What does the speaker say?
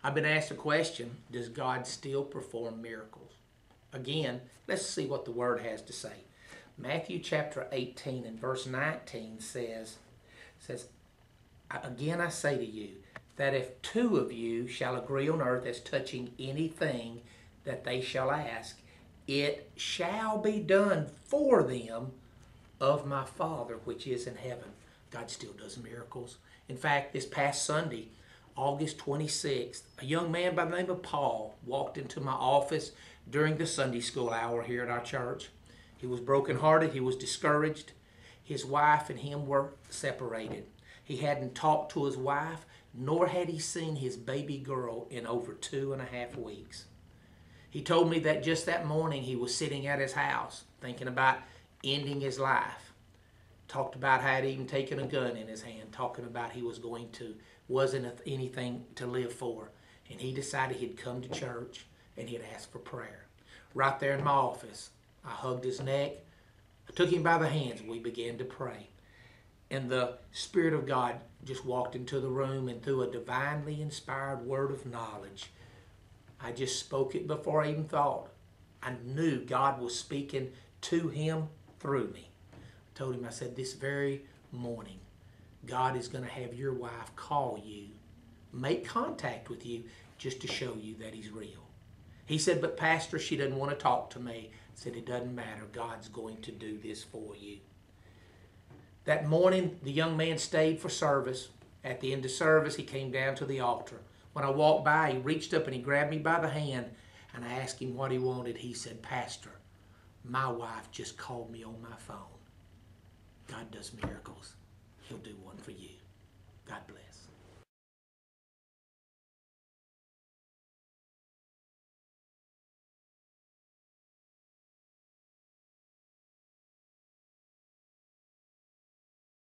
I've been asked a question, does God still perform miracles? Again, let's see what the Word has to say. Matthew chapter 18 and verse 19 says, again I say to you, that if two of you shall agree on earth as touching anything that they shall ask, it shall be done for them of my Father which is in heaven. God still does miracles. In fact, this past Sunday, August 26th, a young man by the name of Paul walked into my office during the Sunday school hour here at our church. He was brokenhearted. He was discouraged. His wife and him were separated. He hadn't talked to his wife, nor had he seen his baby girl in over 2.5 weeks. He told me that just that morning he was sitting at his house thinking about ending his life. Talked about how he'd even taken a gun in his hand, talking about he was going to, wasn't anything to live for. And he decided he'd come to church and he'd ask for prayer. Right there in my office, I hugged his neck, I took him by the hands, and we began to pray. And the Spirit of God just walked into the room, and through a divinely inspired word of knowledge, I just spoke it before I even thought. I knew God was speaking to him through me. I told him, I said, this very morning, God is going to have your wife call you, make contact with you, just to show you that he's real. He said, but Pastor, she doesn't want to talk to me. I said, it doesn't matter. God's going to do this for you. That morning, the young man stayed for service. At the end of service, he came down to the altar. When I walked by, he reached up and he grabbed me by the hand, and I asked him what he wanted. He said, Pastor, my wife just called me on my phone. God does miracles. He'll do one for you. God bless.